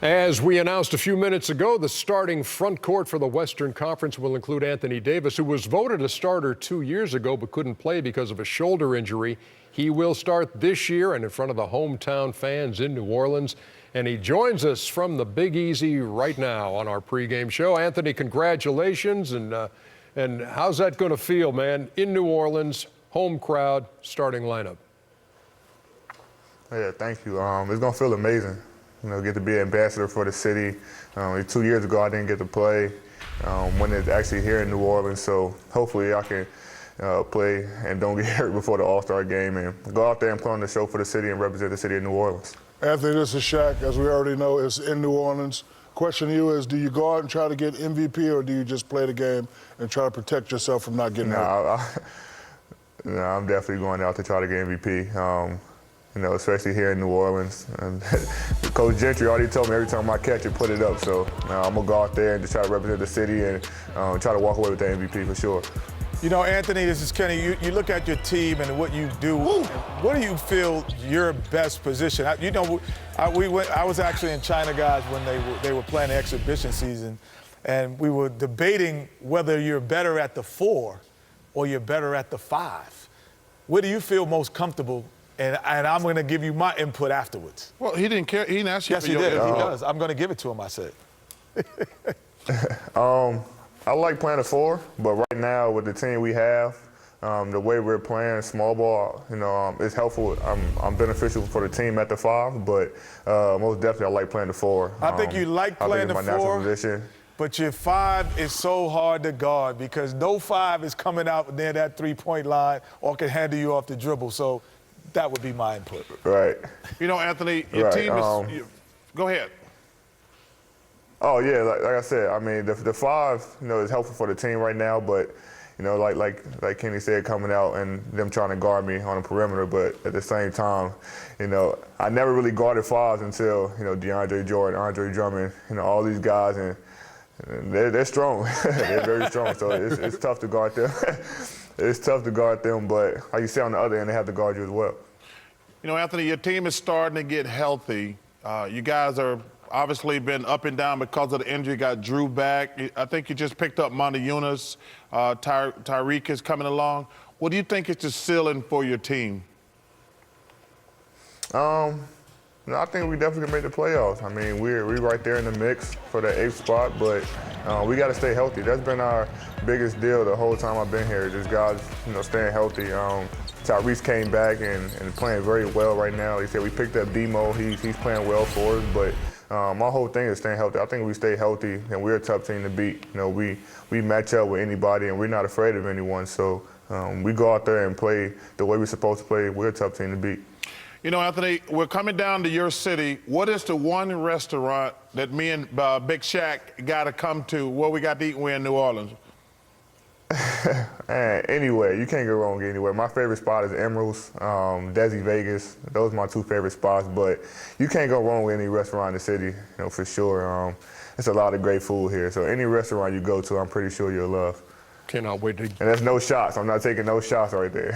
As we announced a few minutes ago, the starting front court for the Western Conference will include Anthony Davis, who was voted a starter 2 years ago but couldn't play because of a shoulder injury. He will start this year and in front of the hometown fans in New Orleans. And he joins us from the Big Easy right now on our pregame show. Anthony, congratulations. And how's that going to feel, man? In New Orleans, home crowd, starting lineup. Yeah, thank you. It's going to feel amazing. You know, get to be an ambassador for the city. 2 years ago, I didn't get to play when it's actually here in New Orleans. So hopefully I can play and don't get hurt before the All-Star game and go out there and play on the show for the city and represent the city of New Orleans. Anthony, this is Shaq. As we already know, it's in New Orleans. Question to you is, do you go out and try to get MVP, or do you just play the game and try to protect yourself from not getting hurt? I'm definitely going out to try to get MVP. You know, especially here in New Orleans. Coach Gentry already told me every time I catch it, put it up. So I'm going to go out there and just try to represent the city and try to walk away with the MVP for sure. You know, Anthony, this is Kenny. You look at your team and what you do. What do you feel your best position? You know, I was actually in China, guys, when they were playing the exhibition season, and we were debating whether you're better at the 4 or you're better at the 5. Where do you feel most comfortable? And I'm going to give you my input afterwards. Well, he didn't care. He didn't ask you. Yes, he did. He does. I'm going to give it to him, I said. I like playing the 4, but right now with the team we have, the way we're playing small ball, you know, it's helpful. I'm beneficial for the team at the 5, but most definitely I like playing the 4. I think you like playing the 4, but your 5 is so hard to guard because no 5 is coming out near that three-point line or can handle you off the dribble. So that would be my input. Right. You know, Anthony, your team is. Go ahead. Oh yeah, like I said, I mean the 5, you know, is helpful for the team right now, but you know, like Kenny said, coming out and them trying to guard me on the perimeter, but at the same time, you know, I never really guarded 5s until DeAndre Jordan, Andre Drummond, all these guys, and they're strong. They're very strong, so it's tough to guard them. It's tough to guard them, but like you say, on the other end, they have to guard you as well. You know, Anthony, your team is starting to get healthy. You guys are obviously been up and down because of the injury. Got Drew back. I think you just picked up Monty Eunice. Tyreek is coming along. What do you think is the ceiling for your team? I think we definitely can make the playoffs. I mean, we're right there in the mix for the 8th spot, but we got to stay healthy. That's been our biggest deal the whole time I've been here. Just guys, staying healthy. Tyrese came back and playing very well right now. He said we picked up Ximo. He's playing well for us, but my whole thing is staying healthy. I think we stay healthy, and we're a tough team to beat. We match up with anybody, and we're not afraid of anyone. So we go out there and play the way we're supposed to play. We're a tough team to beat. You know, Anthony, we're coming down to your city. What is the one restaurant that me and Big Shaq got to come to? What we got to eat when we're in New Orleans? Anywhere. You can't go wrong anywhere. My favorite spot is Emerald's, Desi Vegas. Those are my 2 favorite spots, but you can't go wrong with any restaurant in the city, for sure. It's a lot of great food here, so any restaurant you go to, I'm pretty sure you'll love. Cannot wait to. And there's no shots. I'm not taking no shots right there.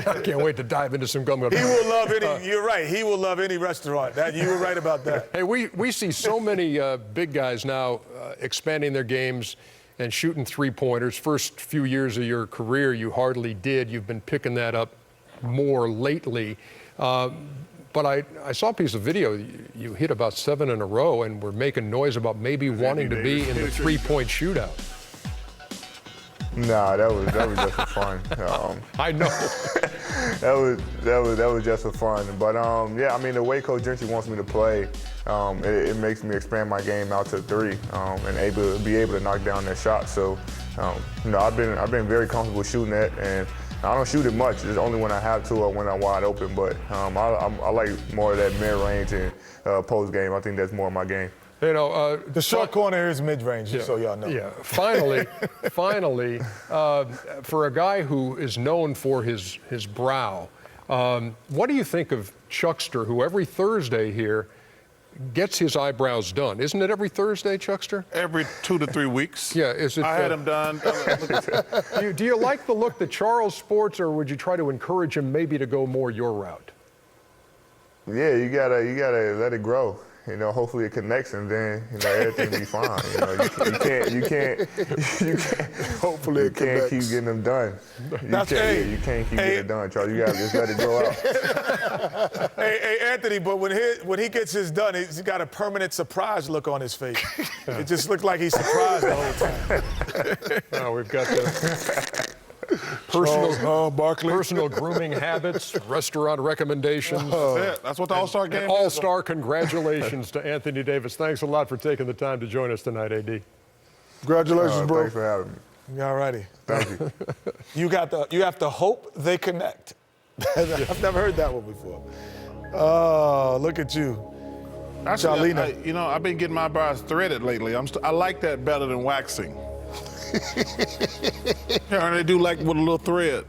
I can't wait to dive into some gum. He will love any. You're right. He will love any restaurant. You were right about that. Hey, we see so many big guys now expanding their games and shooting three-pointers. First few years of your career, you hardly did. You've been picking that up more lately. But I saw a piece of video. You hit about 7 in a row and were making noise about maybe wanting to be in the three-point shootout. Nah, that was just for fun. I know. that was just for fun. But yeah, I mean, the way Coach Gentry wants me to play, it makes me expand my game out to 3 and be able to knock down that shot. So, I've been very comfortable shooting that, and I don't shoot it much. It's only when I have to or when I'm wide open. But I like more of that mid-range and post game. I think that's more of my game. The short corner is mid-range, just so y'all know. Yeah, finally, for a guy who is known for his brow, what do you think of Chuckster, who every Thursday here gets his eyebrows done? Isn't it every Thursday, Chuckster? Every 2 to 3 weeks. Yeah, is it? I had him done. Do you like the look that Charles sports, or would you try to encourage him maybe to go more your route? Yeah, you gotta let it grow. hopefully it connects, and then everything be fine. You can't Hopefully it keep connects. getting them done. You can't keep getting it done, Charles. You gotta just let it grow out. Hey, Anthony, but when he gets his done, he's got a permanent surprise look on his face. It just looks like he's surprised the whole time. Now we've got the Barkley. personal grooming habits, restaurant recommendations. That's it. That's what the All-Star game is. All-star congratulations to Anthony Davis. Thanks a lot for taking the time to join us tonight, AD. Congratulations, bro. Thanks for having me. All righty. Thank you. You have to hope they connect. I've never heard that one before. Oh, look at you. Actually, Charlena. I've been getting my eyebrows threaded lately. I like that better than waxing. And they do like with a little thread.